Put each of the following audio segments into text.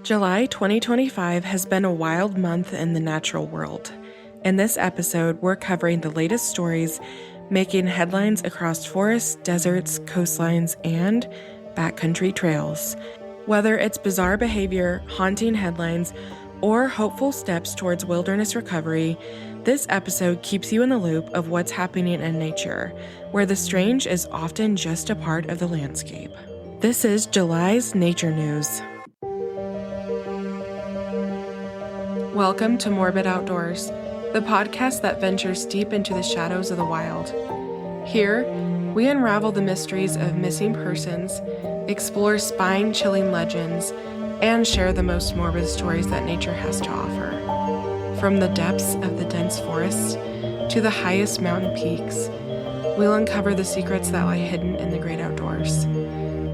July 2025 has been a wild month in the natural world. In this episode, we're covering the latest stories making headlines across forests, deserts, coastlines, and backcountry trails. Whether it's bizarre behavior, haunting headlines, or hopeful steps towards wilderness recovery, this episode keeps you in the loop of what's happening in nature, where the strange is often just a part of the landscape. This is July's Nature News. Welcome to Morbid Outdoors, the podcast that ventures deep into the shadows of the wild. Here, we unravel the mysteries of missing persons, explore spine-chilling legends, and share the most morbid stories that nature has to offer. From the depths of the dense forests to the highest mountain peaks, we'll uncover the secrets that lie hidden in the great outdoors.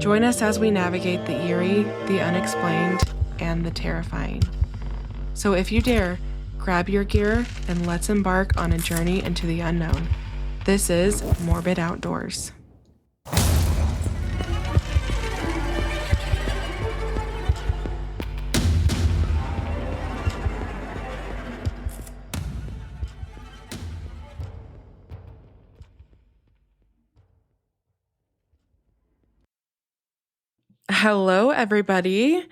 Join us as we navigate the eerie, the unexplained, and the terrifying. So if you dare, grab your gear and let's embark on a journey into the unknown. This is Morbid Outdoors. Hello, everybody.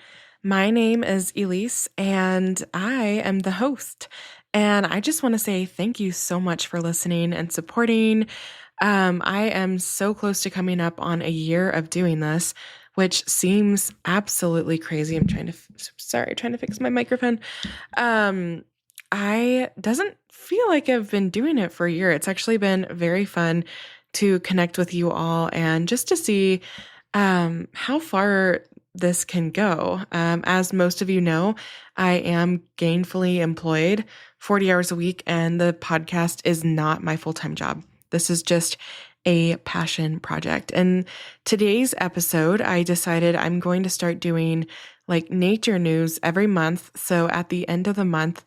My name is Elise, and I am the host. And I just want to say thank you so much for listening and supporting. I am so close to coming up on a year of doing this, which seems absolutely crazy. I'm trying to fix my microphone. I doesn't feel like I've been doing it for a year. It's actually been very fun to connect with you all and just to see how far this can go. As most of you know, I am gainfully employed 40 hours a week, and the podcast is not my full-time job. This is just a passion project. And today's episode, I decided I'm going to start doing like nature news every month. So at the end of the month,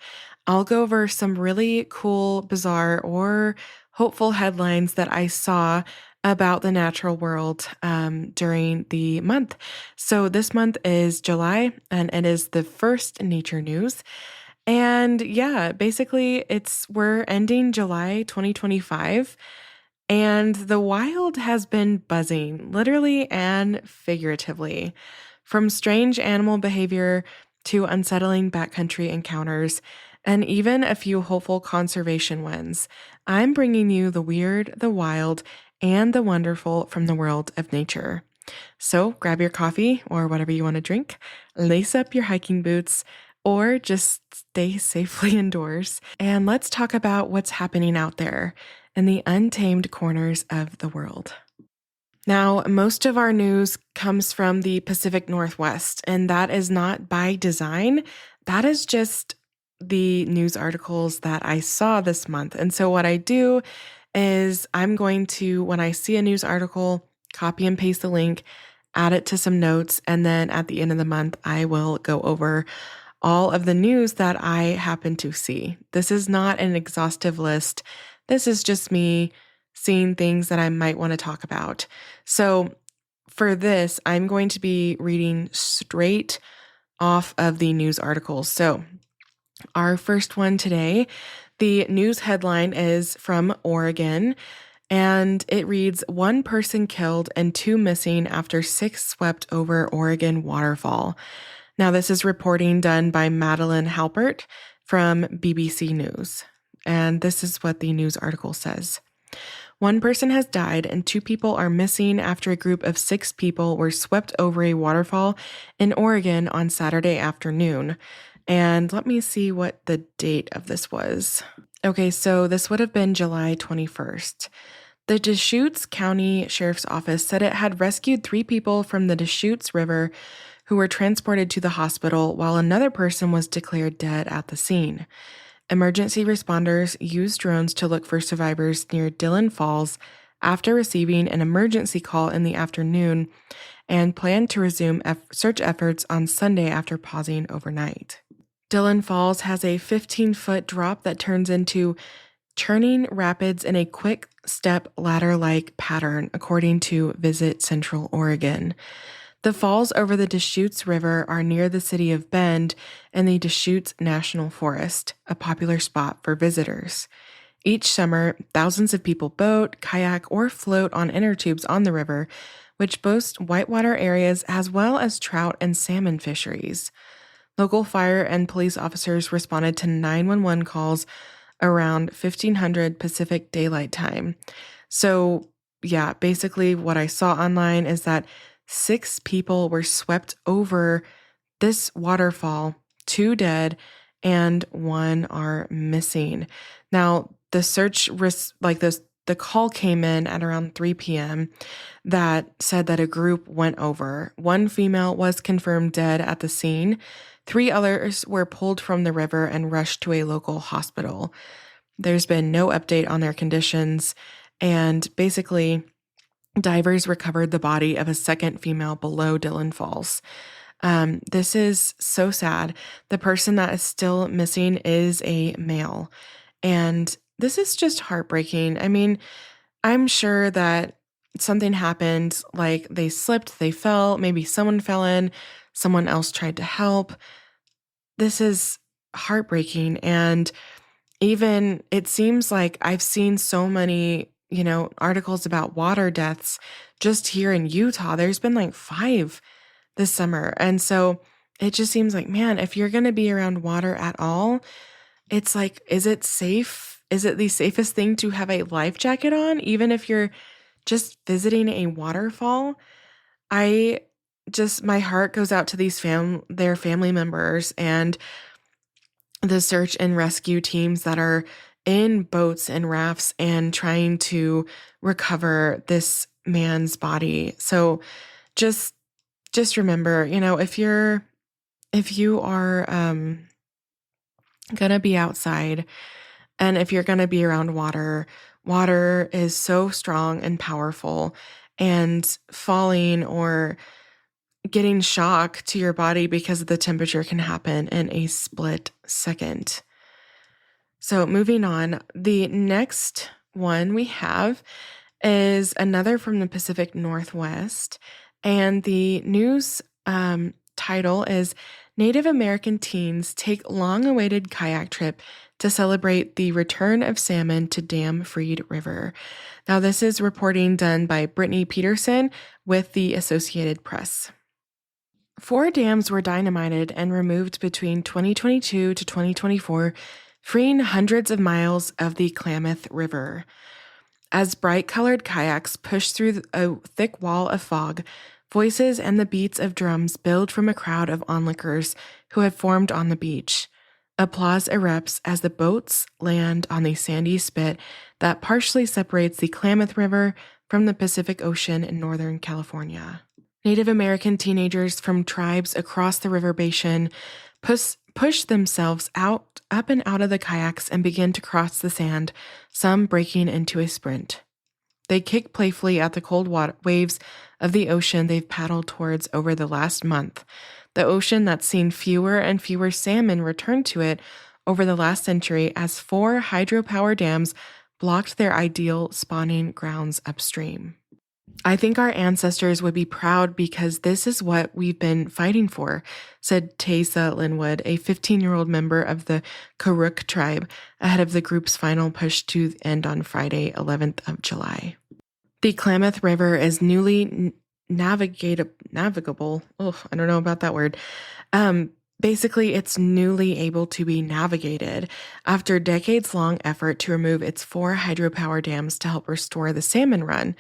I'll go over some really cool, bizarre, or hopeful headlines that I saw about the natural world during the month. So this month is July, and it is the first nature news. And yeah, basically we're ending July 2025, and the wild has been buzzing, literally and figuratively. From strange animal behavior to unsettling backcountry encounters, and even a few hopeful conservation wins, I'm bringing you the weird, the wild, and the wonderful from the world of nature. So grab your coffee or whatever you want to drink, lace up your hiking boots, or just stay safely indoors, and let's talk about what's happening out there in the untamed corners of the world. Now, most of our news comes from the Pacific Northwest, and that is not by design. That is just the news articles that I saw this month. And so what I do is I'm going to, when I see a news article, copy and paste the link, add it to some notes, and then at the end of the month, I will go over all of the news that I happen to see. This is not an exhaustive list. This is just me seeing things that I might want to talk about. So for this, I'm going to be reading straight off of the news articles. So our first one today, the news headline is from Oregon, and it reads, "One person killed and 2 missing after 6 swept over Oregon waterfall." Now, this is reporting done by Madeline Halpert from BBC News, and this is what the news article says. "One person has died and 2 people are missing after a group of 6 people were swept over a waterfall in Oregon on Saturday afternoon." And let me see what the date of this was. Okay, so this would have been July 21st. The Deschutes County Sheriff's Office said it had rescued 3 people from the Deschutes River who were transported to the hospital, while another person was declared dead at the scene. Emergency responders used drones to look for survivors near Dillon Falls after receiving an emergency call in the afternoon, and planned to resume search efforts on Sunday after pausing overnight. Dillon Falls has a 15-foot drop that turns into churning rapids in a quick step ladder-like pattern, according to Visit Central Oregon. The falls over the Deschutes River are near the city of Bend and the Deschutes National Forest, a popular spot for visitors. Each summer, thousands of people boat, kayak, or float on inner tubes on the river, which boast whitewater areas as well as trout and salmon fisheries. Local fire and police officers responded to 911 calls around 1500 Pacific Daylight Time. So, yeah, basically what I saw online is that 6 people were swept over this waterfall, 2 dead, and 1 are missing. Now, the search risk, the call came in at around 3 p.m. that said that a group went over. 1 female was confirmed dead at the scene. 3 others were pulled from the river and rushed to a local hospital. There's been no update on their conditions, and basically, divers recovered the body of a second female below Dillon Falls. This is so sad. The person that is still missing is a male, and this is just heartbreaking. I mean, I'm sure that something happened, like they slipped, they fell, maybe someone fell in, someone else tried to help. This is heartbreaking. And even it seems like I've seen so many, articles about water deaths just here in Utah. There's been like 5 this summer. And so it just seems like, man, if you're going to be around water at all, it's like, is it safe? Is it the safest thing to have a life jacket on, even if you're just visiting a waterfall? My heart goes out to their family members and the search and rescue teams that are in boats and rafts and trying to recover this man's body. So just remember, if you are gonna be outside and if you're gonna be around water, water is so strong and powerful, and falling or getting shock to your body because of the temperature can happen in a split second. So moving on, the next one we have is another from the Pacific Northwest, and the news title is Native American Teens Take Long-Awaited Kayak Trip to Celebrate the Return of Salmon to Dam-Freed River. Now, this is reporting done by Brittany Peterson with the Associated Press. 4 dams were dynamited and removed between 2022 to 2024, freeing hundreds of miles of the Klamath River. As bright-colored kayaks push through a thick wall of fog, voices and the beats of drums build from a crowd of onlookers who have formed on the beach. Applause erupts as the boats land on the sandy spit that partially separates the Klamath River from the Pacific Ocean in Northern California. Native American teenagers from tribes across the river basin push themselves up and out of the kayaks and begin to cross the sand, some breaking into a sprint. They kick playfully at the cold waves of the ocean they've paddled towards over the last month, the ocean that's seen fewer and fewer salmon return to it over the last century as 4 hydropower dams blocked their ideal spawning grounds upstream. I think our ancestors would be proud because this is what we've been fighting for, said Taysa Linwood, a 15-year-old member of the Karuk tribe, ahead of the group's final push to end on Friday, 11th of July. The Klamath River is newly navigable. Oh, I don't know about that word. Basically, it's newly able to be navigated after decades-long effort to remove its 4 hydropower dams to help restore the salmon run,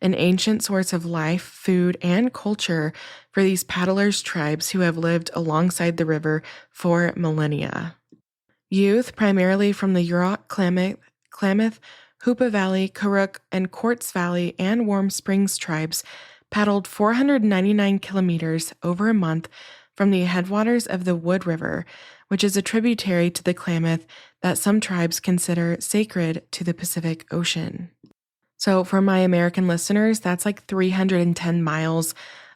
an ancient source of life, food, and culture for these paddlers' tribes who have lived alongside the river for millennia. Youth, primarily from the Yurok, Klamath, Hoopa Valley, Karuk, and Quartz Valley, and Warm Springs tribes, paddled 499 kilometers over a month from the headwaters of the Wood River, which is a tributary to the Klamath that some tribes consider sacred to the Pacific Ocean. So for my American listeners, that's like 310 miles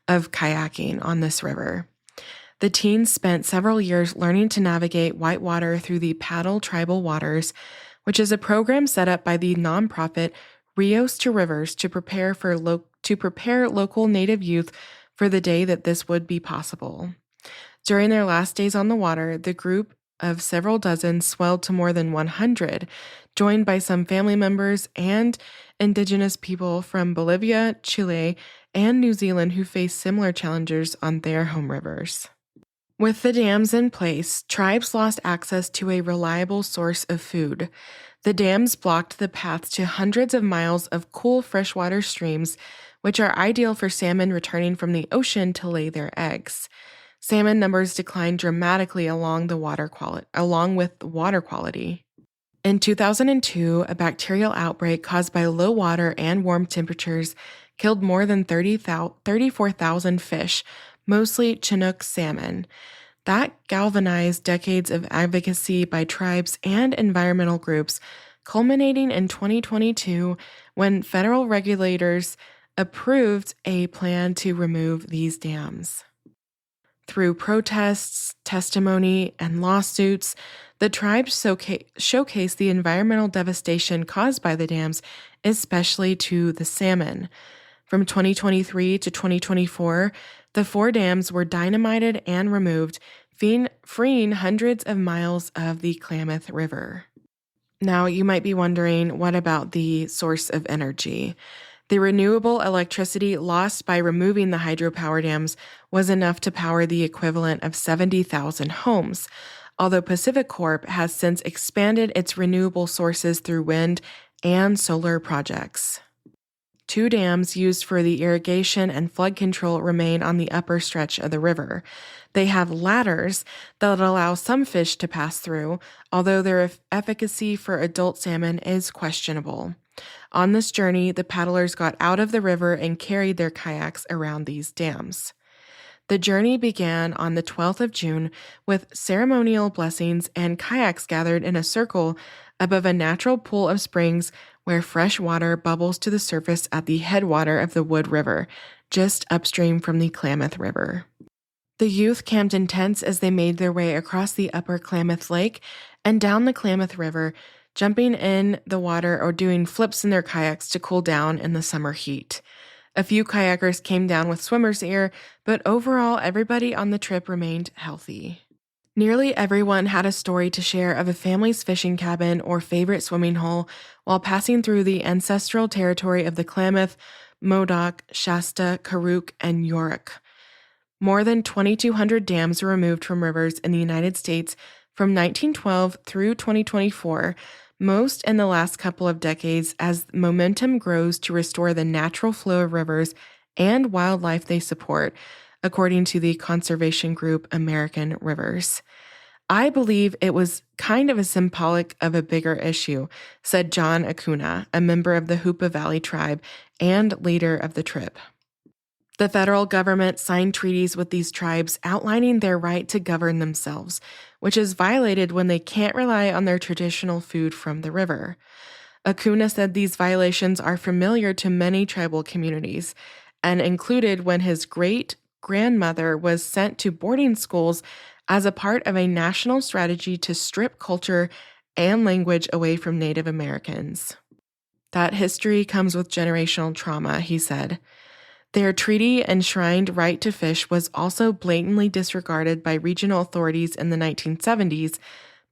of kayaking on this river. The teens spent several years learning to navigate whitewater through the Paddle Tribal Waters, which is a program set up by the nonprofit Rios to Rivers to prepare local Native youth for the day that this would be possible. During their last days on the water, the group of several dozen swelled to more than 100, joined by some family members and indigenous people from Bolivia, Chile, and New Zealand who face similar challenges on their home rivers. With the dams in place, tribes lost access to a reliable source of food. The dams blocked the paths to hundreds of miles of cool freshwater streams, which are ideal for salmon returning from the ocean to lay their eggs. Salmon numbers declined dramatically along with water quality. In 2002, a bacterial outbreak caused by low water and warm temperatures killed more than 34,000 fish, mostly Chinook salmon. That galvanized decades of advocacy by tribes and environmental groups, culminating in 2022 when federal regulators approved a plan to remove these dams. Through protests, testimony, and lawsuits, the tribes showcase the environmental devastation caused by the dams, especially to the salmon. From 2023 to 2024, the 4 dams were dynamited and removed, freeing hundreds of miles of the Klamath River. Now, you might be wondering, what about the source of energy? The renewable electricity lost by removing the hydropower dams was enough to power the equivalent of 70,000 homes, although PacifiCorp has since expanded its renewable sources through wind and solar projects. 2 dams used for the irrigation and flood control remain on the upper stretch of the river. They have ladders that allow some fish to pass through, although their efficacy for adult salmon is questionable. On this journey, the paddlers got out of the river and carried their kayaks around these dams. The journey began on the 12th of June with ceremonial blessings and kayaks gathered in a circle above a natural pool of springs where fresh water bubbles to the surface at the headwater of the Wood River, just upstream from the Klamath River. The youth camped in tents as they made their way across the upper Klamath Lake and down the Klamath River, jumping in the water or doing flips in their kayaks to cool down in the summer heat. A few kayakers came down with swimmer's ear, but overall everybody on the trip remained healthy. Nearly everyone had a story to share of a family's fishing cabin or favorite swimming hole while passing through the ancestral territory of the Klamath, Modoc, Shasta, Karuk, and Yurok. More than 2,200 dams were removed from rivers in the United States from 1912 through 2024, most in the last couple of decades as momentum grows to restore the natural flow of rivers and wildlife they support, according to the conservation group American Rivers. I believe it was kind of a symbolic of a bigger issue, said John Acuna, a member of the Hoopa Valley tribe and leader of the trip. The federal government signed treaties with these tribes outlining their right to govern themselves, which is violated when they can't rely on their traditional food from the river. Acuna said these violations are familiar to many tribal communities and included when his great-grandmother was sent to boarding schools as a part of a national strategy to strip culture and language away from Native Americans. That history comes with generational trauma, he said. Their treaty enshrined right to fish was also blatantly disregarded by regional authorities in the 1970s,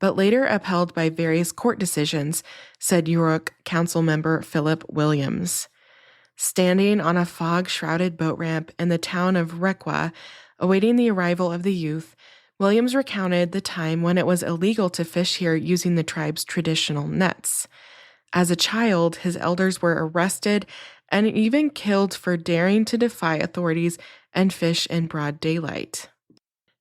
but later upheld by various court decisions, said Yurok council member Philip Williams. Standing on a fog-shrouded boat ramp in the town of Requa, awaiting the arrival of the youth, Williams recounted the time when it was illegal to fish here using the tribe's traditional nets. As a child, his elders were arrested and even killed for daring to defy authorities and fish in broad daylight.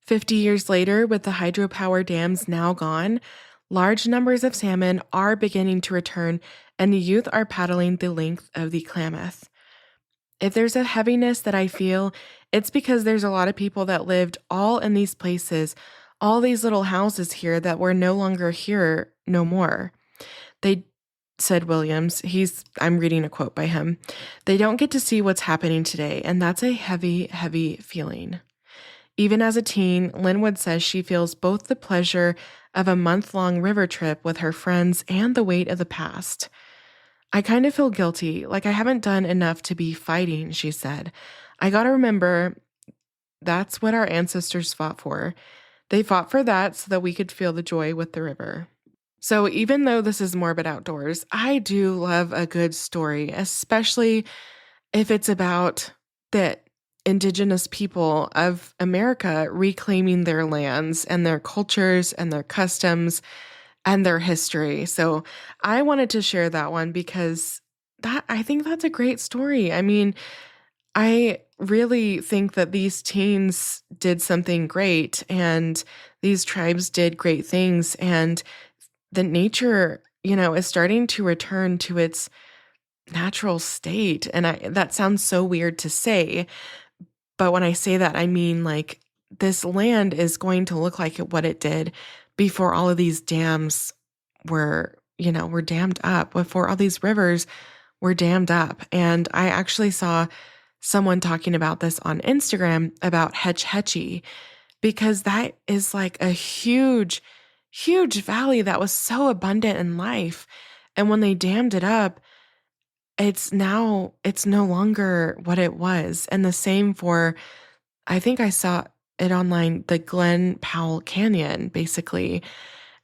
50 years later, with the hydropower dams now gone, large numbers of salmon are beginning to return, and the youth are paddling the length of the Klamath. If there's a heaviness that I feel, it's because there's a lot of people that lived all in these places, all these little houses here that were no longer here no more. They said Williams, I'm reading a quote by him, "They don't get to see what's happening today, and that's a heavy, heavy feeling." Even as a teen, Linwood says she feels both the pleasure of a month-long river trip with her friends and the weight of the past. "I kind of feel guilty, like I haven't done enough to be fighting," she said. "I gotta remember That's what our ancestors fought for. They fought for that so that we could feel the joy with the river. So, even though this is morbid outdoors, I do love a good story, especially if it's about the indigenous people of America reclaiming their lands and their cultures and their customs and their history. So, I wanted to share that one because I think that's a great story. I mean, I really think that these teens did something great and these tribes did great things, and the nature, is starting to return to its natural state. And that sounds so weird to say, but when I say that, I mean like this land is going to look like what it did before all of these dams were dammed up, before all these rivers were dammed up. And I actually saw someone talking about this on Instagram about Hetch Hetchy, because that is like a huge, huge valley that was so abundant in life. And when they dammed it up, it's no longer what it was. And the same for, I think I saw it online, the Glen Powell Canyon, basically.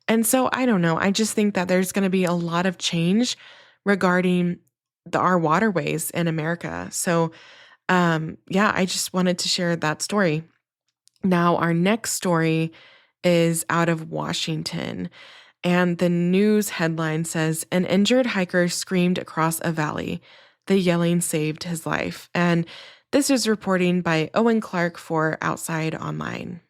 And so I don't know. I just think that there's going to be a lot of change regarding our waterways in America. So, yeah, I just wanted to share that story. Now, our next story is out of Washington, and the news headline says, "An injured hiker screamed across a valley. The yelling saved his life." And this is reporting by Owen Clark for Outside Online.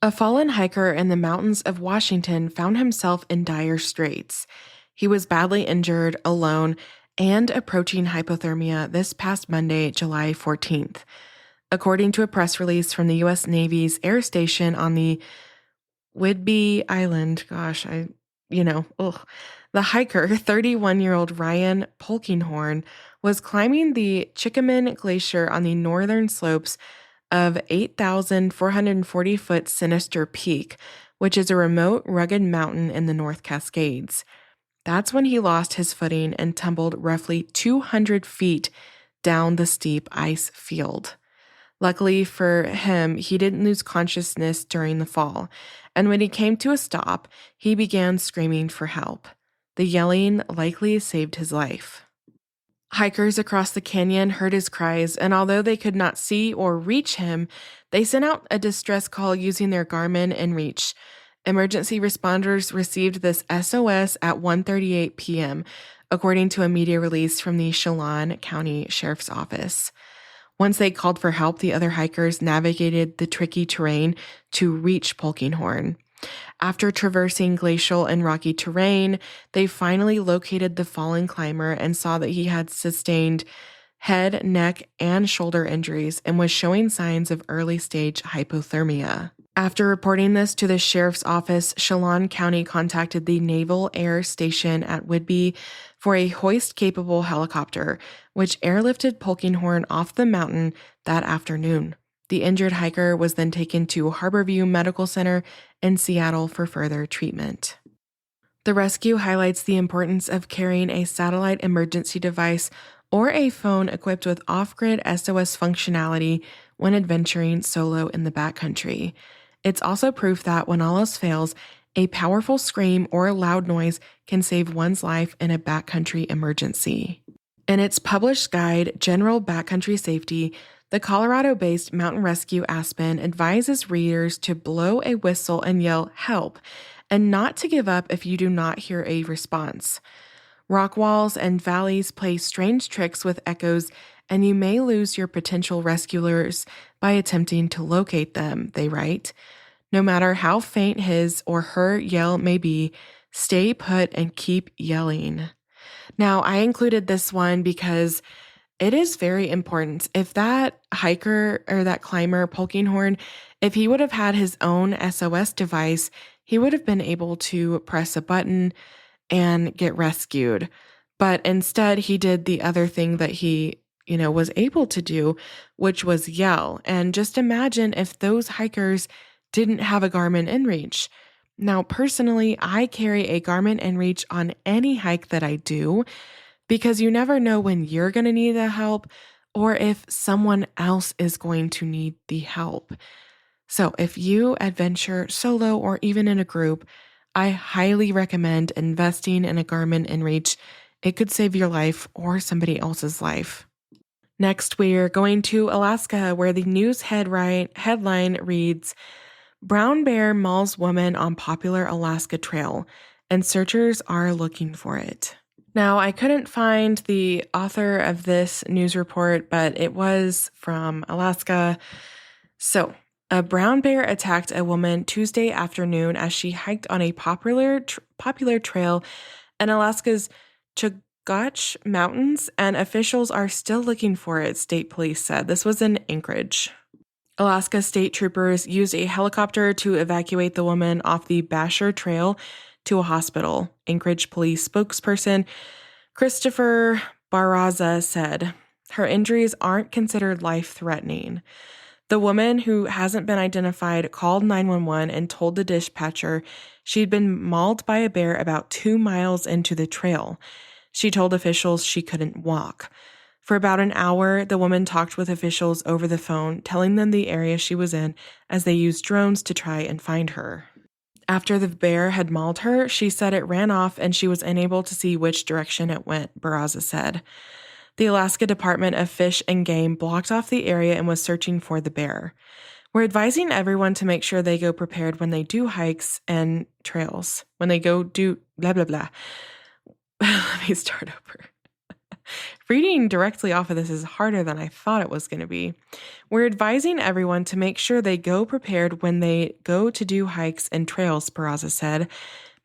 A fallen hiker in the mountains of Washington found himself in dire straits. He was badly injured, alone, and approaching hypothermia this past Monday, July 14th. According to a press release from the U.S. Navy's air station on the Whidbey Island, the hiker, 31-year-old Ryan Polkinghorn, was climbing the Chickahman Glacier on the northern slopes of 8,440-foot Sinister Peak, which is a remote, rugged mountain in the North Cascades. That's when he lost his footing and tumbled roughly 200 feet down the steep ice field. Luckily for him, he didn't lose consciousness during the fall, and when he came to a stop, he began screaming for help. The yelling likely saved his life. Hikers across the canyon heard his cries, and although they could not see or reach him, they sent out a distress call using their Garmin inReach. Emergency responders received this SOS at 1:38 p.m., according to a media release from the Chelan County Sheriff's Office. Once they called for help, the other hikers navigated the tricky terrain to reach Polkinghorn. After traversing glacial and rocky terrain, they finally located the fallen climber and saw that he had sustained head, neck, and shoulder injuries and was showing signs of early-stage hypothermia. After reporting this to the sheriff's office, Chelan County contacted the Naval Air Station at Whidbey for a hoist-capable helicopter, which airlifted Polkinghorn off the mountain that afternoon. The injured hiker was then taken to Harborview Medical Center in Seattle for further treatment. The rescue highlights the importance of carrying a satellite emergency device or a phone equipped with off-grid SOS functionality when adventuring solo in the backcountry. It's also proof that when all else fails, a powerful scream or a loud noise can save one's life in a backcountry emergency. In its published guide, General Backcountry Safety, the Colorado-based Mountain Rescue Aspen advises readers to blow a whistle and yell "help," and not to give up if you do not hear a response. Rock walls and valleys play strange tricks with echoes, and you may lose your potential rescuers by attempting to locate them, they write. No matter how faint his or her yell may be, stay put and keep yelling. Now, I included this one because it is very important. If that hiker or that climber, Polkinghorn, if he would have had his own SOS device, he would have been able to press a button and get rescued. But instead, he did the other thing that he, was able to do, which was yell. And just imagine if those hikers didn't have a Garmin inReach. Now, personally, I carry a Garmin inReach on any hike that I do, because you never know when you're going to need the help or if someone else is going to need the help. So, if you adventure solo or even in a group, I highly recommend investing in a Garmin InReach. It could save your life or somebody else's life. Next, we're going to Alaska, where the news headline reads, Brown bear mauls woman on popular Alaska trail, and searchers are looking for it. Now, I couldn't find the author of this news report, but it was from Alaska. So, a brown bear attacked a woman Tuesday afternoon as she hiked on a popular trail in Alaska's Chugach Mountains, and officials are still looking for it, state police said. This was in Anchorage. Alaska state troopers used a helicopter to evacuate the woman off the Basher Trail to a hospital. Anchorage police spokesperson Christopher Barraza said her injuries aren't considered life-threatening. The woman, who hasn't been identified, called 911 and told the dispatcher she'd been mauled by a bear about 2 miles into the trail. She told officials she couldn't walk. For about an hour, the woman talked with officials over the phone, telling them the area she was in as they used drones to try and find her. After the bear had mauled her, she said it ran off and she was unable to see which direction it went, Barraza said. The Alaska Department of Fish and Game blocked off the area and was searching for the bear. We're advising everyone to make sure they go prepared when they do hikes and trails. When they go do blah, blah, blah. Let me start over. Reading directly off of this is harder than I thought it was going to be. We're advising everyone to make sure they go prepared when they go to do hikes and trails, Barraza said.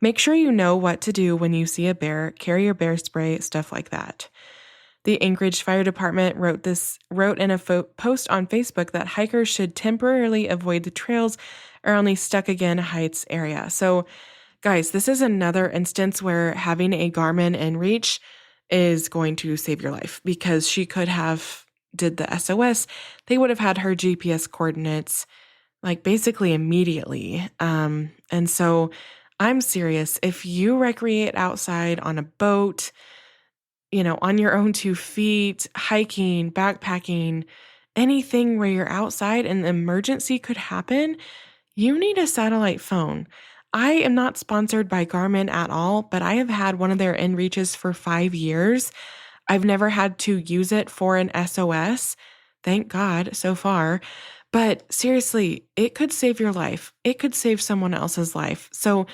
Make sure you know what to do when you see a bear, carry your bear spray, stuff like that. The Anchorage Fire Department wrote in a post on Facebook that hikers should temporarily avoid the trails around the Stuck Again Heights area. So, guys, this is another instance where having a Garmin InReach is going to save your life, because she could have did the SOS. They would have had her GPS coordinates like basically immediately. And so I'm serious. If you recreate outside on a boat, on your own 2 feet, hiking, backpacking, anything where you're outside and an emergency could happen, you need a satellite phone. I am not sponsored by Garmin at all, but I have had one of their InReaches for 5 years. I've never had to use it for an SOS. Thank God so far. But seriously, it could save your life. It could save someone else's life. So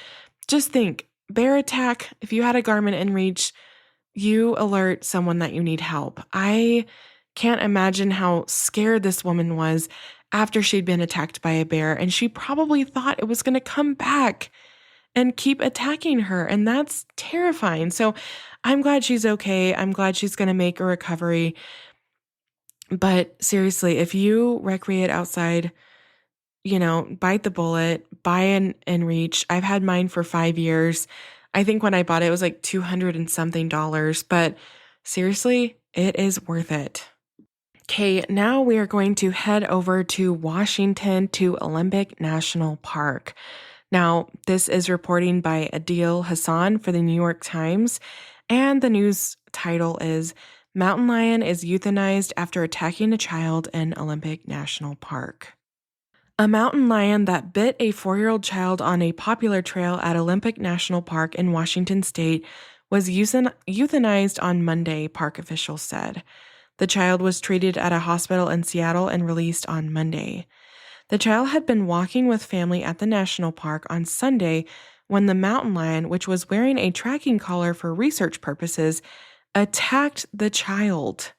just think, bear attack, if you had a Garmin InReach, you alert someone that you need help. I can't imagine how scared this woman was after she'd been attacked by a bear, and she probably thought it was going to come back and keep attacking her, and that's terrifying. So I'm glad she's okay. I'm glad she's going to make a recovery. But seriously, if you recreate outside, bite the bullet, buy an InReach. I've had mine for 5 years. I think when I bought it, it was like $200 and something, but seriously, it is worth it. Okay, now we are going to head over to Washington to Olympic National Park. Now, this is reporting by Adil Hassan for the New York Times, and the news title is Mountain Lion is Euthanized After Attacking a Child in Olympic National Park. A mountain lion that bit a 4-year-old child on a popular trail at Olympic National Park in Washington state was euthanized on Monday, park officials said. The child was treated at a hospital in Seattle and released on Monday. The child had been walking with family at the national park on Sunday when the mountain lion, which was wearing a tracking collar for research purposes, attacked the child.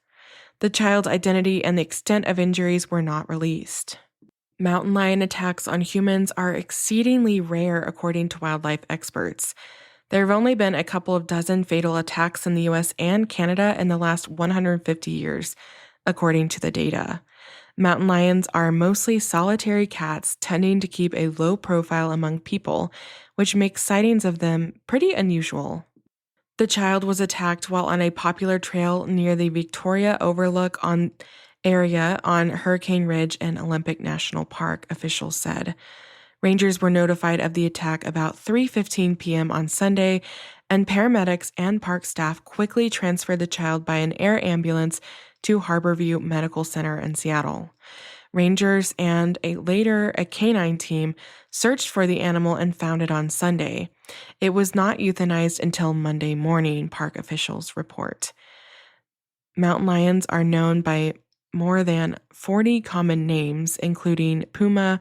The child's identity and the extent of injuries were not released. Mountain lion attacks on humans are exceedingly rare, according to wildlife experts. There have only been a couple of dozen fatal attacks in the U.S. and Canada in the last 150 years, according to the data. Mountain lions are mostly solitary cats, tending to keep a low profile among people, which makes sightings of them pretty unusual. The child was attacked while on a popular trail near the Victoria Overlook area on Hurricane Ridge in Olympic National Park, officials said. Rangers were notified of the attack about 3:15 p.m. on Sunday, and paramedics and park staff quickly transferred the child by an air ambulance to Harborview Medical Center in Seattle. Rangers and later a canine team searched for the animal and found it on Sunday. It was not euthanized until Monday morning, park officials report. Mountain lions are known by more than 40 common names, including puma,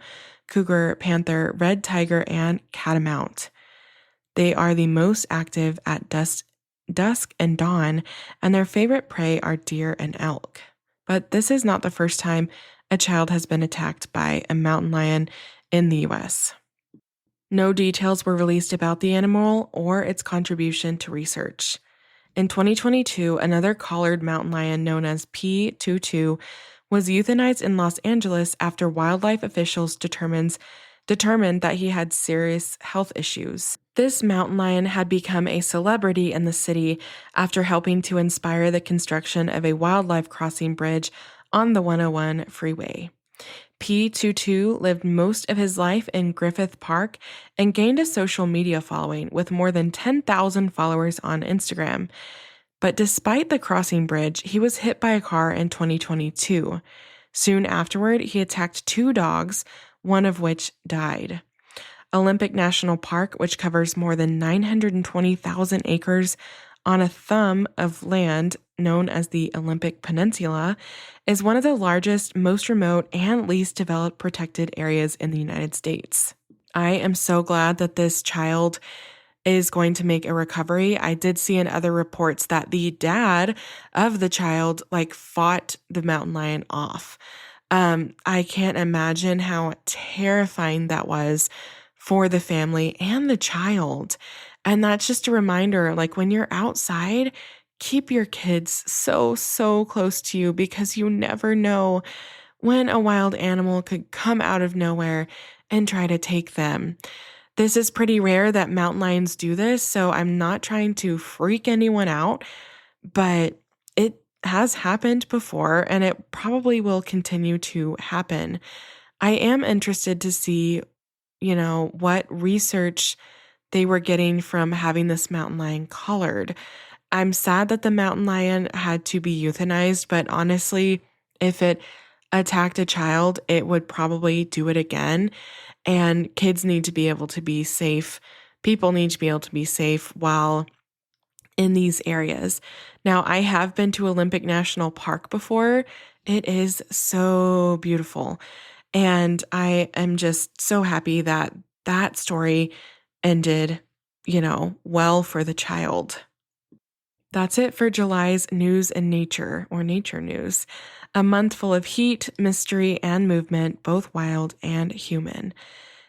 cougar, panther, red tiger, and catamount. They are the most active at dusk and dawn, and their favorite prey are deer and elk. But this is not the first time a child has been attacked by a mountain lion in the U.S. No details were released about the animal or its contribution to research. In 2022, another collared mountain lion known as P22 was euthanized in Los Angeles after wildlife officials determined that he had serious health issues. This mountain lion had become a celebrity in the city after helping to inspire the construction of a wildlife crossing bridge on the 101 freeway. P22 lived most of his life in Griffith Park and gained a social media following with more than 10,000 followers on Instagram. But despite the crossing bridge, he was hit by a car in 2022. Soon afterward, he attacked 2 dogs, one of which died. Olympic National Park, which covers more than 920,000 acres on a thumb of land known as the Olympic Peninsula, is one of the largest, most remote, and least developed protected areas in the United States. I am so glad that this child is going to make a recovery. I did see in other reports that the dad of the child fought the mountain lion off. I can't imagine how terrifying that was for the family and the child. And that's just a reminder, when you're outside, keep your kids so close to you because you never know when a wild animal could come out of nowhere and try to take them. This is pretty rare that mountain lions do this, so I'm not trying to freak anyone out, but it has happened before and it probably will continue to happen. I am interested to see, what research they were getting from having this mountain lion collared. I'm sad that the mountain lion had to be euthanized, but honestly, if it attacked a child, it would probably do it again. And kids need to be able to be safe. People need to be able to be safe while in these areas. Now, I have been to Olympic National Park before. It is so beautiful. And I am just so happy that that story ended, well for the child. That's it for July's News and Nature, or Nature News. A month full of heat, mystery, and movement, both wild and human.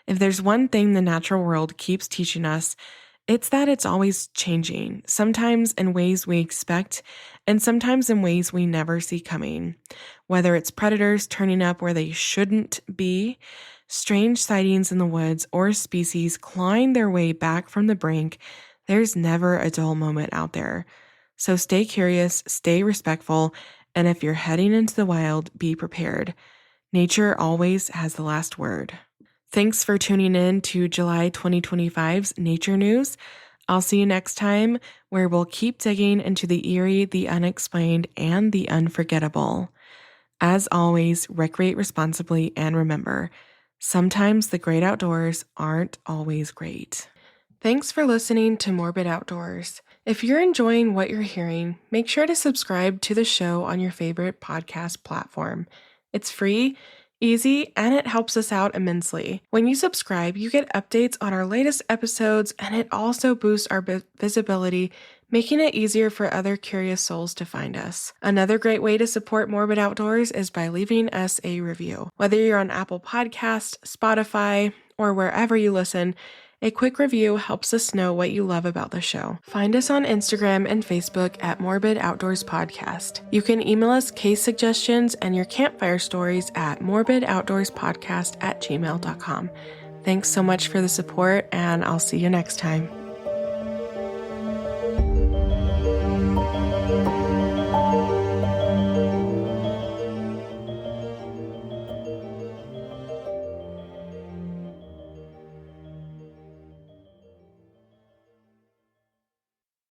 If there's one thing the natural world keeps teaching us, it's that it's always changing, sometimes in ways we expect, and sometimes in ways we never see coming. Whether it's predators turning up where they shouldn't be, strange sightings in the woods, or species clawing their way back from the brink, there's never a dull moment out there. So stay curious, stay respectful, and if you're heading into the wild, be prepared. Nature always has the last word. Thanks for tuning in to July 2025's Nature News. I'll see you next time, where we'll keep digging into the eerie, the unexplained, and the unforgettable. As always, recreate responsibly and remember, sometimes the great outdoors aren't always great. Thanks for listening to Morbid Outdoors. If you're enjoying what you're hearing, make sure to subscribe to the show on your favorite podcast platform. It's free, easy, and it helps us out immensely. When you subscribe, you get updates on our latest episodes, and it also boosts our visibility, making it easier for other curious souls to find us. Another great way to support Morbid Outdoors is by leaving us a review. Whether you're on Apple Podcasts, Spotify, or wherever you listen, a quick review helps us know what you love about the show. Find us on Instagram and Facebook at Morbid Outdoors Podcast. You can email us case suggestions and your campfire stories at morbidoutdoorspodcast@gmail.com. Thanks so much for the support, and I'll see you next time.